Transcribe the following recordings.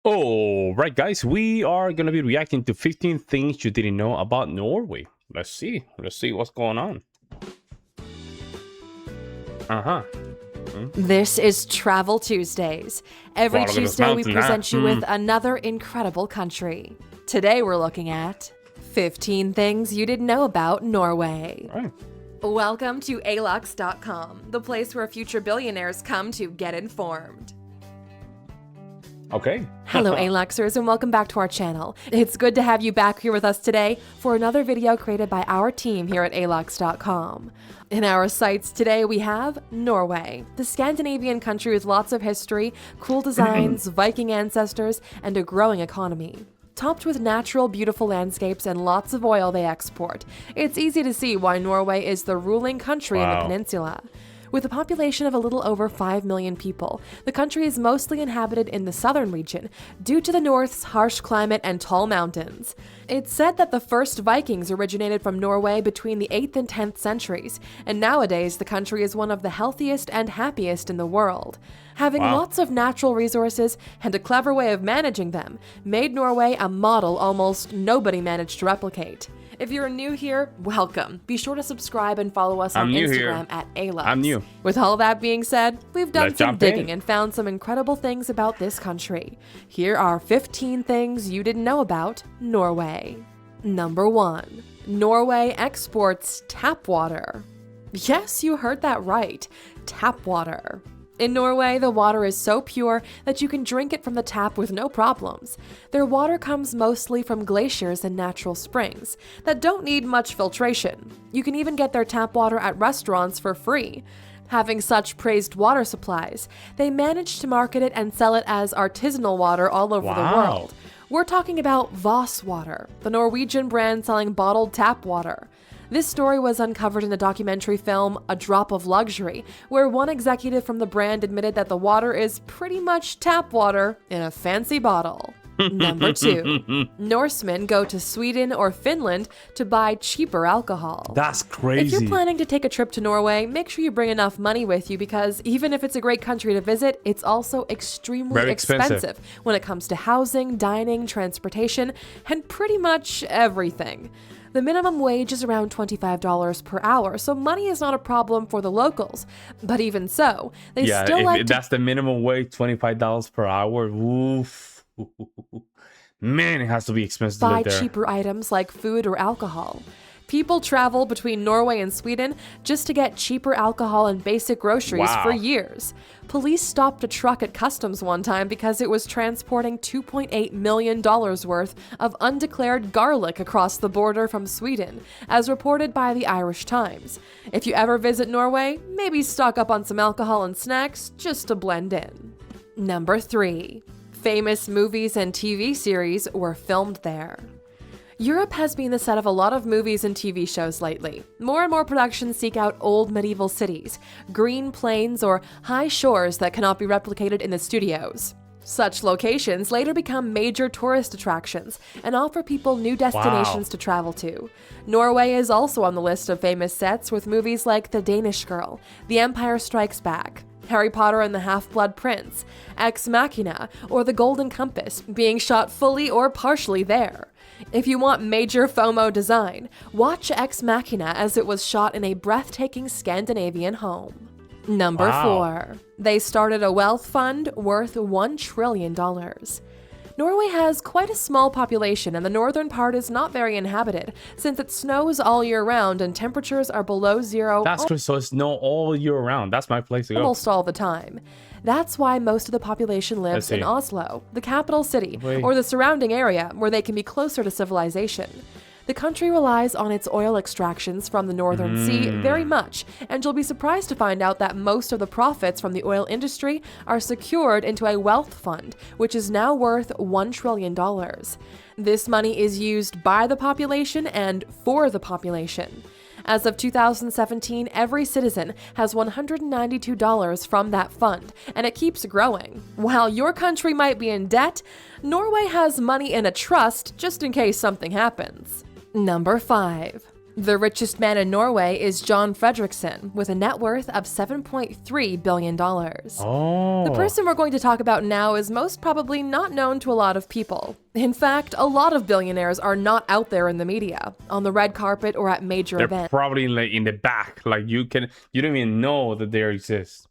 All right, guys, we are going to be reacting to 15 things you didn't know about Norway. Let's see what's going on. This is Travel Tuesdays. Every Wow, look at this Tuesday we mountain, present you with another incredible country. Today we're looking at 15 things you didn't know about Norway. All right. Welcome to alux.com, the place where future billionaires come to get informed. Okay. Hello Aluxers and welcome back to our channel. It's good to have you back here with us today for another video created by our team here at alux.com. In our sights today we have Norway, the Scandinavian country with lots of history, cool designs, Viking ancestors, and a growing economy. Topped with natural, beautiful landscapes and lots of oil they export, it's easy to see why Norway is the ruling country in the peninsula. With a population of a little over 5 million people, the country is mostly inhabited in the southern region due to the North's harsh climate and tall mountains. It's said that the first Vikings originated from Norway between the 8th and 10th centuries, and nowadays the country is one of the healthiest and happiest in the world. Having lots of natural resources and a clever way of managing them made Norway a model almost nobody managed to replicate. If you're new here, welcome. Be sure to subscribe and follow us on Instagram at Alux. I'm new. With all that being said, we've done Let's some jump digging in. and found some incredible things about this country. Here are 15 things you didn't know about Norway. Number 1. Norway exports tap water. Yes, you heard that right. Tap water. In Norway, the water is so pure that you can drink it from the tap with no problems. Their water comes mostly from glaciers and natural springs that don't need much filtration. You can even get their tap water at restaurants for free. Having such praised water supplies, they manage to market it and sell it as artisanal water all over the world. We're talking about Voss water, the Norwegian brand selling bottled tap water. This story was uncovered in the documentary film A Drop of Luxury, where one executive from the brand admitted that the water is pretty much tap water in a fancy bottle. Number 2. Norsemen go to Sweden or Finland to buy cheaper alcohol. That's If crazy. you're planning to take a trip to Norway, make sure you bring enough money with you because even if it's a great country to visit, it's also extremely Very expensive when it comes to housing, dining, transportation, and pretty much everything. The minimum wage is around $25 per hour, so money is not a problem for the locals. But even so, they still like to that's the minimum wage, $25 per hour. Oof. Man, it has to be expensive to buy live there. cheaper items like food or alcohol. People travel between Norway and Sweden just to get cheaper alcohol and basic groceries for years. Police stopped a truck at customs one time because it was transporting $2.8 million worth of undeclared garlic across the border from Sweden, as reported by the Irish Times. If you ever visit Norway, maybe stock up on some alcohol and snacks just to blend in. Number 3. Famous movies and TV series were filmed there. Europe has been the set of a lot of movies and TV shows lately. More and more productions seek out old medieval cities, green plains, or high shores that cannot be replicated in the studios. Such locations later become major tourist attractions and offer people new destinations to travel to. Norway is also on the list of famous sets with movies like The Danish Girl, The Empire Strikes Back, Harry Potter and the Half-Blood Prince, Ex Machina, or The Golden Compass being shot fully or partially there. If you want major FOMO design, watch Ex Machina as it was shot in a breathtaking Scandinavian home. Number 4. They started a wealth fund worth $1 trillion. Norway has quite a small population and the northern part is not very inhabited since it snows all year round and temperatures are below zero That's good. So it's snow all year round. That's my place to go. almost all the time. That's why most of the population lives in Oslo, the capital city, or the surrounding area where they can be closer to civilization. The country relies on its oil extractions from the Northern Sea very much, and you'll be surprised to find out that most of the profits from the oil industry are secured into a wealth fund, which is now worth $1 trillion. This money is used by the population and for the population. As of 2017, every citizen has $192 from that fund, and it keeps growing. While your country might be in debt, Norway has money in a trust just in case something happens. Number 5. The richest man in Norway is John Fredrickson, with a net worth of $7.3 billion. Oh. The person we're going to talk about now is most probably not known to a lot of people. In fact, a lot of billionaires are not out there in the media, on the red carpet or at major They're events. probably like in the back. Like you don't even know that they exist.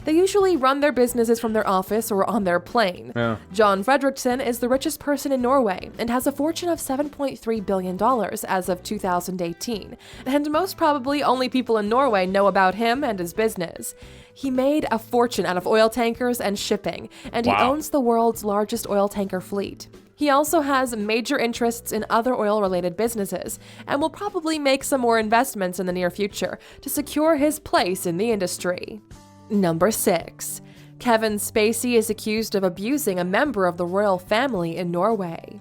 They usually run their businesses from their office or on their plane. Yeah. John Fredrickson is the richest person in Norway and has a fortune of $7.3 billion as of 2018. And most probably only people in Norway know about him and his business. He made a fortune out of oil tankers and shipping, and he owns the world's largest oil tanker fleet. He also has major interests in other oil-related businesses, and will probably make some more investments in the near future to secure his place in the industry. Number 6. Kevin Spacey is accused of abusing a member of the royal family in Norway.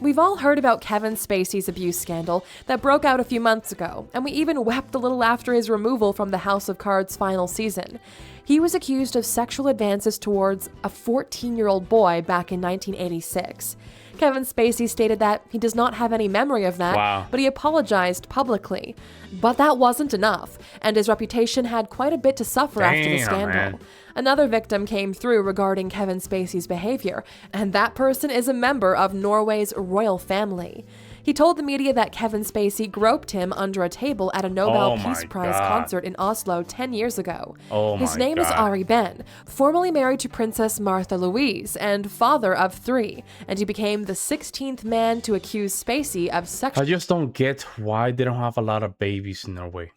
We've all heard about Kevin Spacey's abuse scandal that broke out a few months ago, and we even wept a little after his removal from the House of Cards' final season. He was accused of sexual advances towards a 14-year-old boy back in 1986. Kevin Spacey stated that he does not have any memory of that, but he apologized publicly. But that wasn't enough, and his reputation had quite a bit to suffer after the scandal. Man. Another victim came through regarding Kevin Spacey's behavior, and that person is a member of Norway's royal family. He told the media that Kevin Spacey groped him under a table at a Nobel Peace Prize concert in Oslo 10 years ago. His name is Ari Ben, formerly married to Princess Martha Louise and father of 3, and he became the 16th man to accuse Spacey of sexual... I just don't get why they don't have a lot of babies in Norway.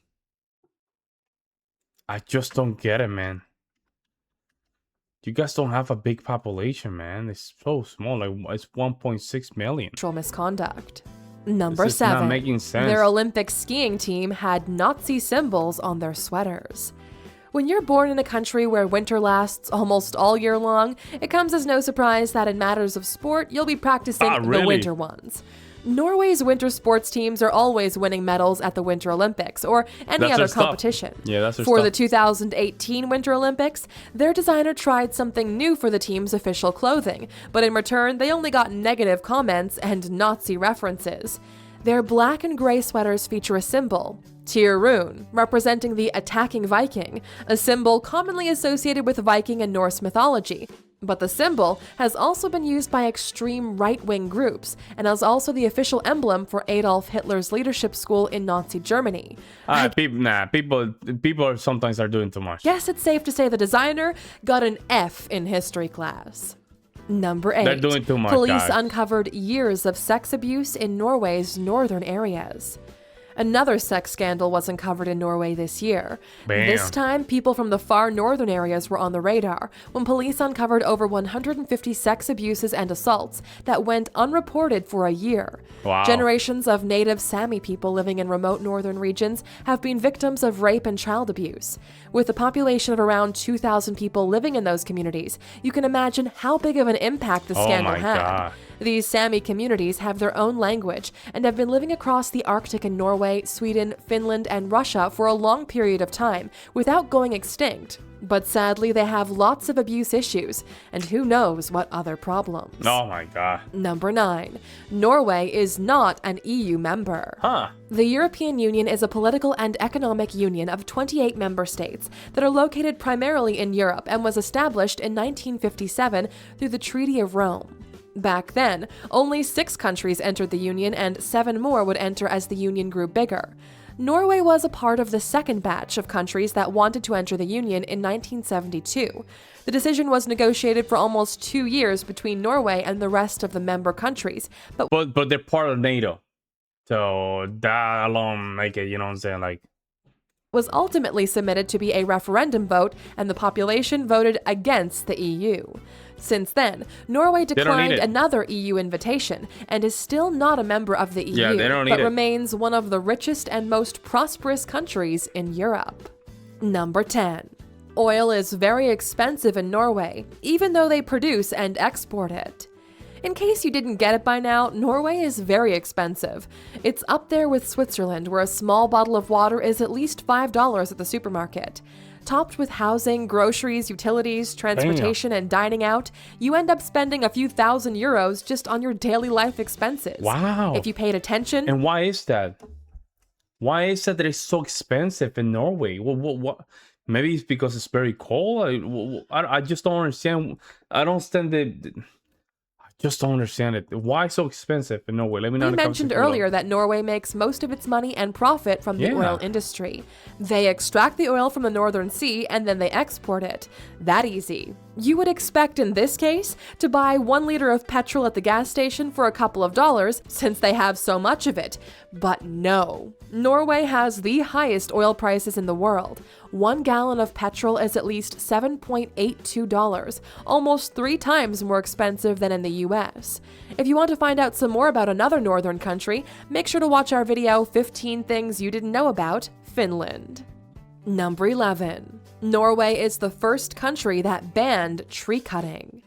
I just don't get it, man. You guys don't have a big population, man. It's so small. Like, it's 1.6 million. misconduct. Number This is not 7. making sense. Their Olympic skiing team had Nazi symbols on their sweaters. When you're born in a country where winter lasts almost all year long, it comes as no surprise that in matters of sport, you'll be practicing the winter ones. Norway's winter sports teams are always winning medals at the Winter Olympics or any other competition. For the 2018 Winter Olympics, their designer tried something new for the team's official clothing, but in return, they only got negative comments and Nazi references. Their black and gray sweaters feature a symbol, Tyr rune, representing the attacking Viking, a symbol commonly associated with Viking and Norse mythology. But the symbol has also been used by extreme right-wing groups and is also the official emblem for Adolf Hitler's leadership school in Nazi Germany. People sometimes are doing too much. Guess it's safe to say the designer got an F in history class. Number 8. They're doing too much, Police guys. uncovered years of sex abuse in Norway's northern areas. Another sex scandal was uncovered in Norway this year. This time, people from the far northern areas were on the radar when police uncovered over 150 sex abuses and assaults that went unreported for a year. Generations of native Sami people living in remote northern regions have been victims of rape and child abuse. With a population of around 2,000 people living in those communities, you can imagine how big of an impact the scandal had. These Sami communities have their own language and have been living across the Arctic in Norway, Sweden, Finland, and Russia for a long period of time without going extinct. But sadly, they have lots of abuse issues, and who knows what other problems. Oh my god. Number 9. Norway is not an EU member. The European Union is a political and economic union of 28 member states that are located primarily in Europe and was established in 1957 through the Treaty of Rome. Back then, only 6 countries entered the Union and 7 more would enter as the Union grew bigger. Norway was a part of the second batch of countries that wanted to enter the Union in 1972. The decision was negotiated for almost 2 years between Norway and the rest of the member countries, but they're part of NATO. So that alone make it, you know what I'm saying, like, was ultimately submitted to be a referendum vote, and the population voted against the EU. Since then, Norway declined another EU invitation and is still not a member of the EU, but remains one of the richest and most prosperous countries in Europe. Number 10. Oil is very expensive in Norway, even though they produce and export it. In case you didn't get it by now, Norway is very expensive. It's up there with Switzerland, where a small bottle of water is at least $5 at the supermarket. Topped with housing, groceries, utilities, transportation, and dining out, you end up spending a few thousand euros just on your daily life expenses. Wow. If you paid attention... And why is that? Why is it that it's so expensive in Norway? What? Maybe it's because it's very cold. I just don't understand. I don't understand I just don't understand it. Why so expensive in Norway? Let me know We in the comments mentioned section below. earlier that Norway makes most of its money and profit from the oil Yeah. industry. They extract the oil from the Northern Sea and then they export it. That easy. You would expect in this case to buy 1 liter of petrol at the gas station for a couple of dollars since they have so much of it. But no. Norway has the highest oil prices in the world. 1 gallon of petrol is at least $7.82, almost 3 times more expensive than in the US. If you want to find out some more about another northern country, make sure to watch our video 15 Things You Didn't Know About Finland. Number 11. Norway is the first country that banned tree cutting.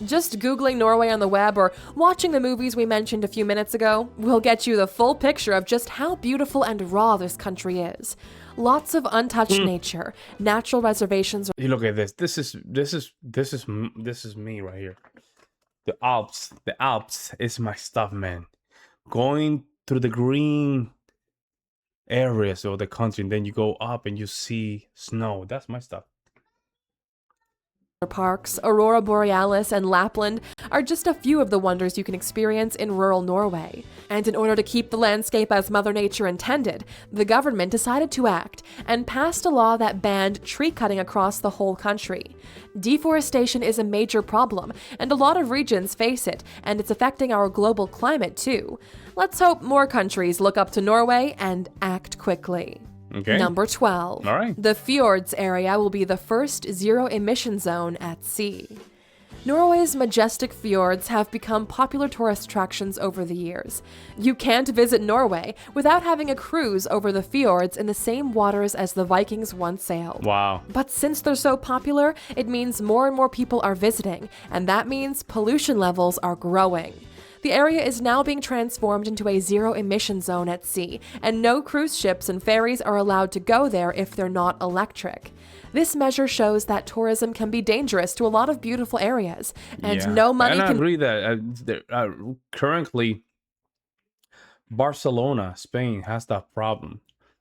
Just Googling Norway on the web or watching the movies we mentioned a few minutes ago will get you the full picture of just how beautiful and raw this country is. Lots of untouched nature, natural reservations. You look at this. This is me right here. The Alps is my stuff, man. Going through the green areas of the country, and then you go up and you see snow. That's my stuff. Parks, Aurora Borealis, and Lapland are just a few of the wonders you can experience in rural Norway. And in order to keep the landscape as Mother Nature intended, the government decided to act and passed a law that banned tree cutting across the whole country. Deforestation is a major problem, and a lot of regions face it, and it's affecting our global climate too. Let's hope more countries look up to Norway and act quickly. Okay. Number 12. All right. The fjords area will be the first zero-emission zone at sea. Norway's majestic fjords have become popular tourist attractions over the years. You can't visit Norway without having a cruise over the fjords in the same waters as the Vikings once sailed. Wow. But since they're so popular, it means more and more people are visiting, and that means pollution levels are growing. The area is now being transformed into a zero-emission zone at sea, and no cruise ships and ferries are allowed to go there if they're not electric. This measure shows that tourism can be dangerous to a lot of beautiful areas, and no money and I can... agree that currently Barcelona, Spain, has that problem.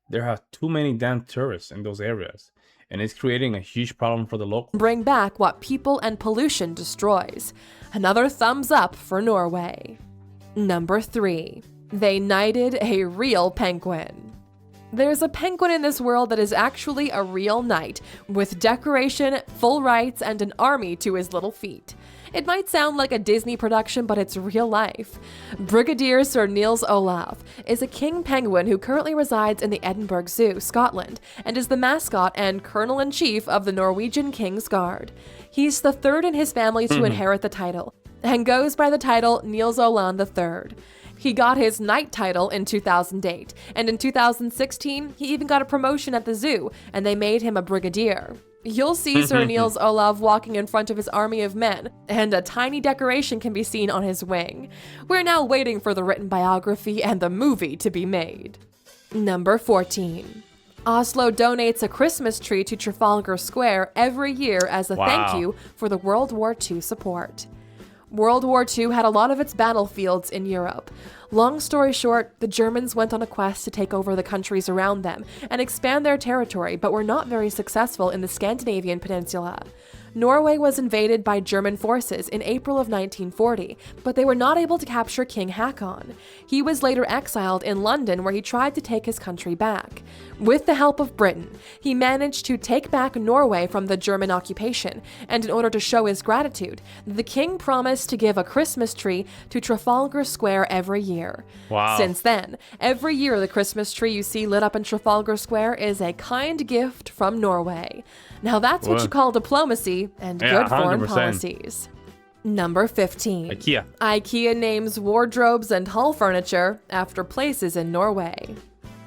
There are too many damn tourists in those areas, and it's creating a huge problem for the locals. Bring back what people and pollution destroys. Another thumbs up for Norway. Number 3. They knighted a real penguin. There's a penguin in this world that is actually a real knight, with decoration, full rights, and an army to his little feet. It might sound like a Disney production, but it's real life. Brigadier Sir Niels Olaf is a king penguin who currently resides in the Edinburgh Zoo, Scotland, and is the mascot and colonel-in-chief of the Norwegian King's Guard. He's the third in his family to inherit the title, and goes by the title Niels Olan III. He got his knight title in 2008, and in 2016, he even got a promotion at the zoo, and they made him a brigadier. You'll see Sir Niels Olav walking in front of his army of men, and a tiny decoration can be seen on his wing. We're now waiting for the written biography and the movie to be made. Number 14. Oslo donates a Christmas tree to Trafalgar Square every year as a thank you for the World War II support. World War II had a lot of its battlefields in Europe. Long story short, the Germans went on a quest to take over the countries around them and expand their territory, but were not very successful in the Scandinavian peninsula. Norway was invaded by German forces in April of 1940, but they were not able to capture King Haakon. He was later exiled in London, where he tried to take his country back. With the help of Britain, he managed to take back Norway from the German occupation, and in order to show his gratitude, the king promised to give a Christmas tree to Trafalgar Square every year. Wow. Since then, every year the Christmas tree you see lit up in Trafalgar Square is a kind gift from Norway. Now that's what you call diplomacy and good foreign 100%. policies. Number 15. IKEA. IKEA names wardrobes and hall furniture after places in Norway.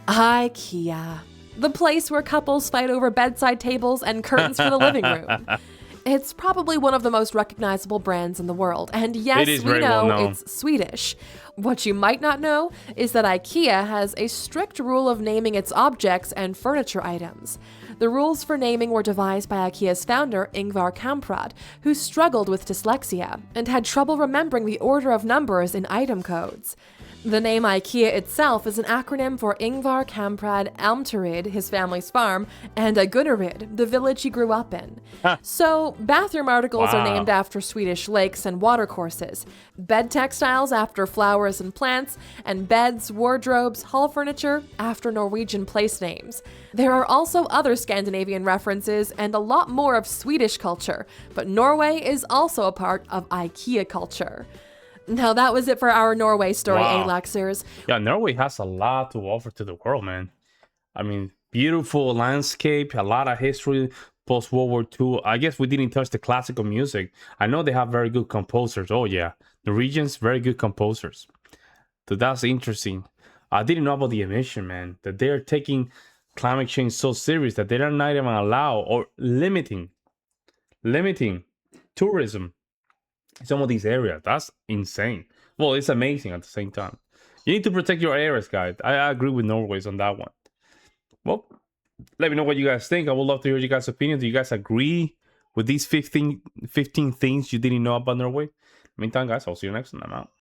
IKEA, the place where couples fight over bedside tables and curtains for the living room. It's probably one of the most recognizable brands in the world, and yes, we know it's Swedish. What you might not know is that IKEA has a strict rule of naming its objects and furniture items. The rules for naming were devised by IKEA's founder, Ingvar Kamprad, who struggled with dyslexia and had trouble remembering the order of numbers in item codes. The name IKEA itself is an acronym for Ingvar Kamprad Almterid, his family's farm, and Gunnerid, the village he grew up in. Huh. So, bathroom articles are Wow. named after Swedish lakes and watercourses, bed textiles after flowers and plants, and beds, wardrobes, hall furniture after Norwegian place names. There are also other Scandinavian references and a lot more of Swedish culture, but Norway is also a part of IKEA culture. Now that was it for our Norway story, Wow. Alaxers. Yeah, Norway has a lot to offer to the world, man. I mean, beautiful landscape, a lot of history post World War II. I guess we didn't touch the classical music. I know they have very good composers. Oh yeah, the regions very good composers. So that's interesting. I didn't know about the emission, man. That they're taking climate change so serious that they're not even allow or limiting tourism in some of these areas. That's insane. Well, it's amazing at the same time. You need to protect your areas, guys. I agree with Norway's on that one. Well, let me know what you guys think. I would love to hear you guys' opinion. Do you guys agree with these 15 things you didn't know about Norway? Meantime, guys, I'll see you next time. I'm out.